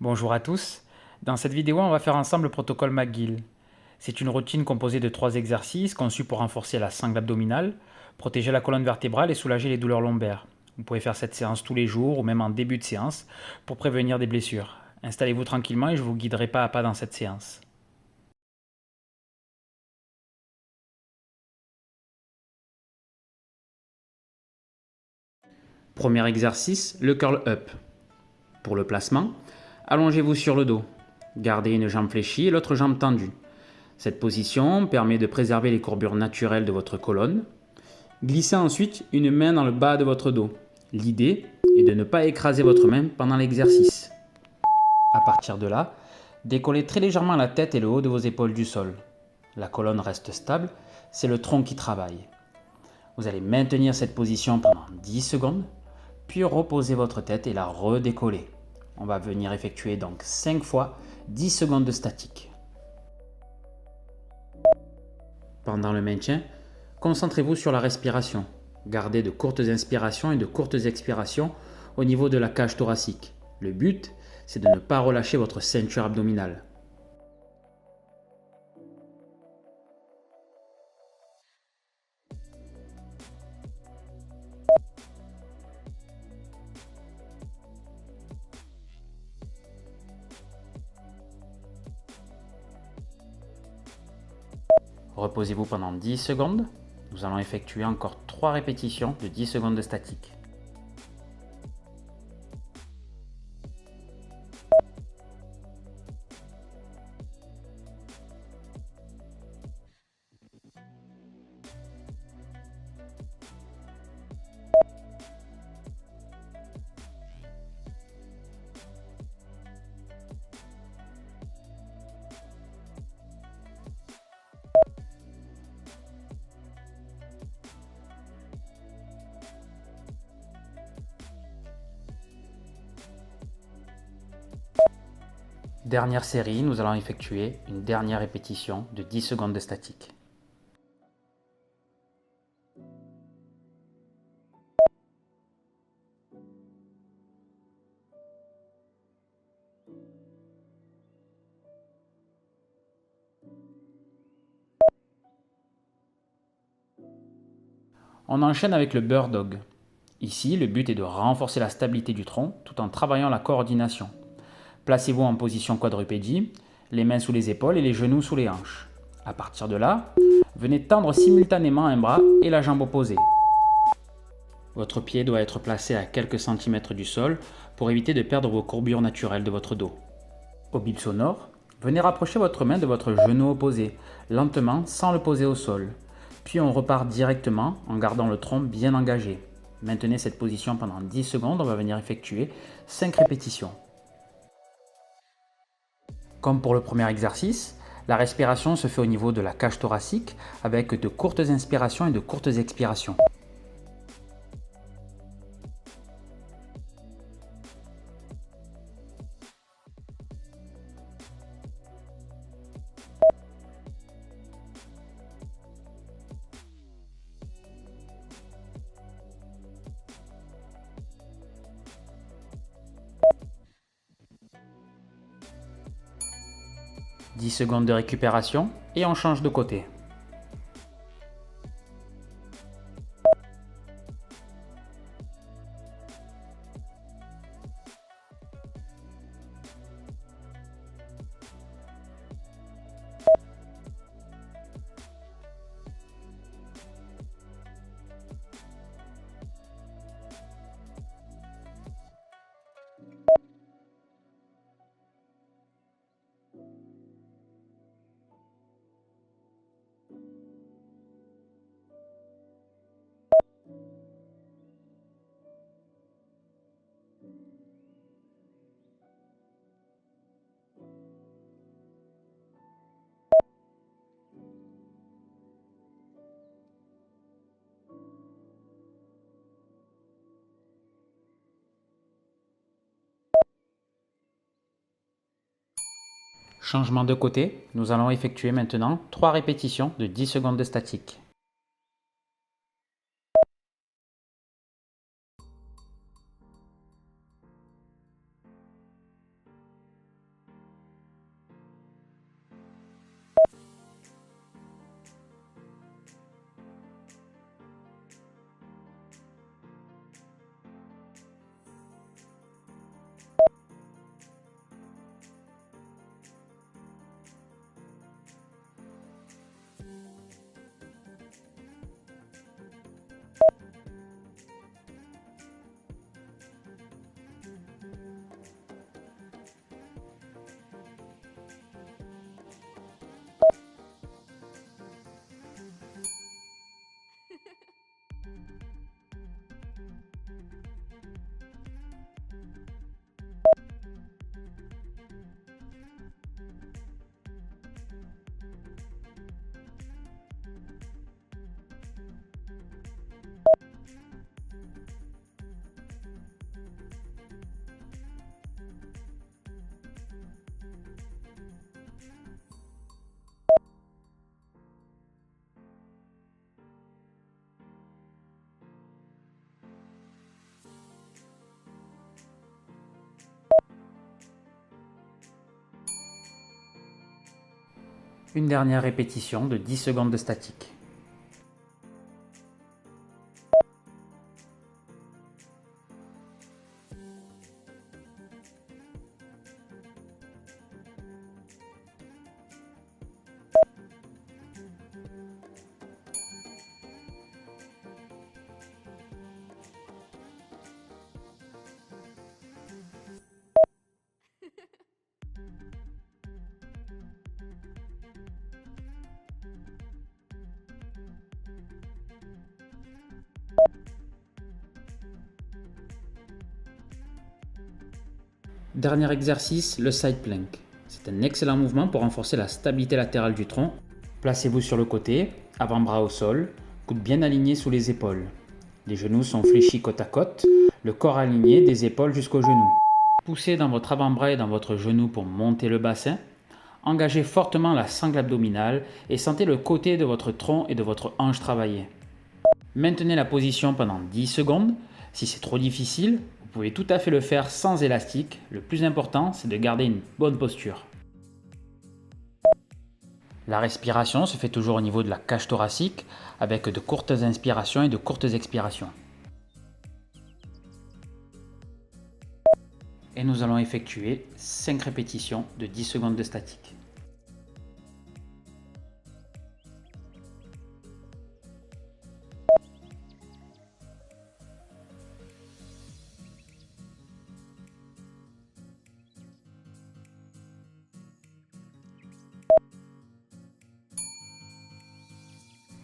Bonjour à tous. Dans cette vidéo, on va faire ensemble le protocole McGill. C'est une routine composée de 3 exercices conçus pour renforcer la sangle abdominale, protéger la colonne vertébrale et soulager les douleurs lombaires. Vous pouvez faire cette séance tous les jours ou même en début de séance pour prévenir des blessures. Installez-vous tranquillement et je vous guiderai pas à pas dans cette séance. Premier exercice, le curl up. Pour le placement, allongez-vous sur le dos. Gardez une jambe fléchie et l'autre jambe tendue. Cette position permet de préserver les courbures naturelles de votre colonne. Glissez ensuite une main dans le bas de votre dos. L'idée est de ne pas écraser votre main pendant l'exercice. À partir de là, décollez très légèrement la tête et le haut de vos épaules du sol. La colonne reste stable, c'est le tronc qui travaille. Vous allez maintenir cette position pendant 10 secondes, puis reposer votre tête et la redécoller. On va venir effectuer donc 5 fois 10 secondes de statique. Pendant le maintien, concentrez-vous sur la respiration. Gardez de courtes inspirations et de courtes expirations au niveau de la cage thoracique. Le but, c'est de ne pas relâcher votre ceinture abdominale. Reposez-vous pendant 10 secondes. Nous allons effectuer encore 3 répétitions de 10 secondes de statique. Dernière série, nous allons effectuer une dernière répétition de 10 secondes de statique. On enchaîne avec le bird dog. Ici, le but est de renforcer la stabilité du tronc tout en travaillant la coordination. Placez-vous en position quadrupédie, les mains sous les épaules et les genoux sous les hanches. À partir de là, venez tendre simultanément un bras et la jambe opposée. Votre pied doit être placé à quelques centimètres du sol pour éviter de perdre vos courbures naturelles de votre dos. Au bip sonore, venez rapprocher votre main de votre genou opposé, lentement sans le poser au sol. Puis on repart directement en gardant le tronc bien engagé. Maintenez cette position pendant 10 secondes, on va venir effectuer 5 répétitions. Comme pour le premier exercice, la respiration se fait au niveau de la cage thoracique avec de courtes inspirations et de courtes expirations. « 10 secondes de récupération et on change de côté. Changement de côté, nous allons effectuer maintenant 3 répétitions de 10 secondes de statique. Une dernière répétition de 10 secondes de statique. Dernier exercice, le side plank. C'est un excellent mouvement pour renforcer la stabilité latérale du tronc. Placez-vous sur le côté, avant-bras au sol, coudes bien alignés sous les épaules. Les genoux sont fléchis côte à côte, le corps aligné des épaules jusqu'aux genoux. Poussez dans votre avant-bras et dans votre genou pour monter le bassin. Engagez fortement la sangle abdominale et sentez le côté de votre tronc et de votre hanche travailler. Maintenez la position pendant 10 secondes. Si c'est trop difficile, vous pouvez tout à fait le faire sans élastique. Le plus important, c'est de garder une bonne posture. La respiration se fait toujours au niveau de la cage thoracique avec de courtes inspirations et de courtes expirations. Et nous allons effectuer 5 répétitions de 10 secondes de statique.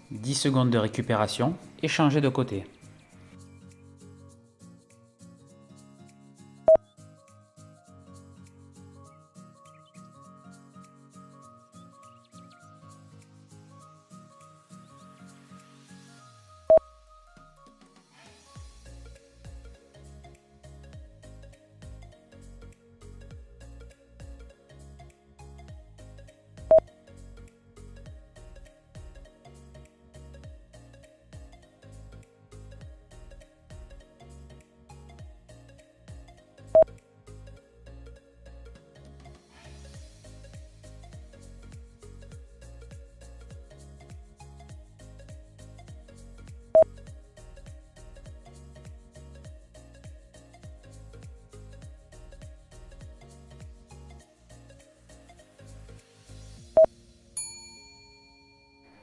« 10 secondes de récupération et changez de côté. »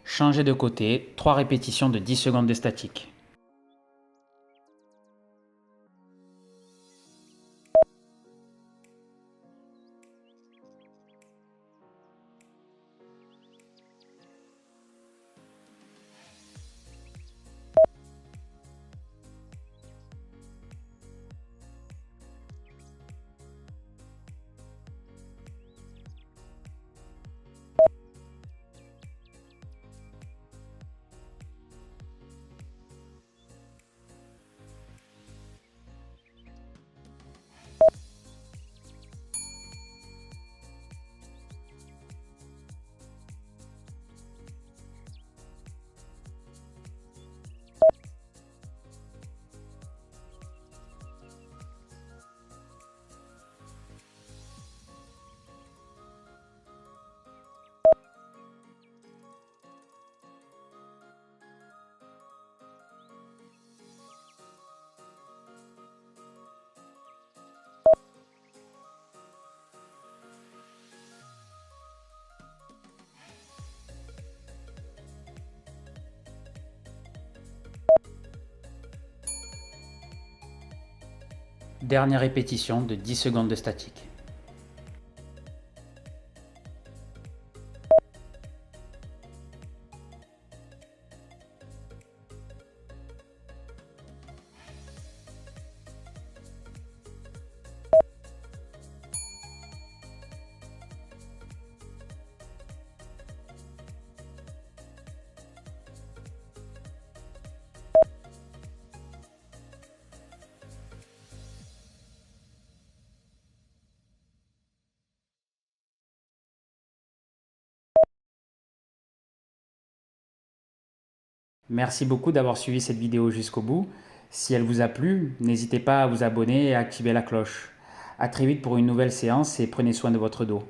'Changez de côté, 3 répétitions de 10 secondes de statique. Dernière répétition de 10 secondes de statique. Merci beaucoup d'avoir suivi cette vidéo jusqu'au bout. Si elle vous a plu, n'hésitez pas à vous abonner et à activer la cloche. A très vite pour une nouvelle séance et prenez soin de votre dos.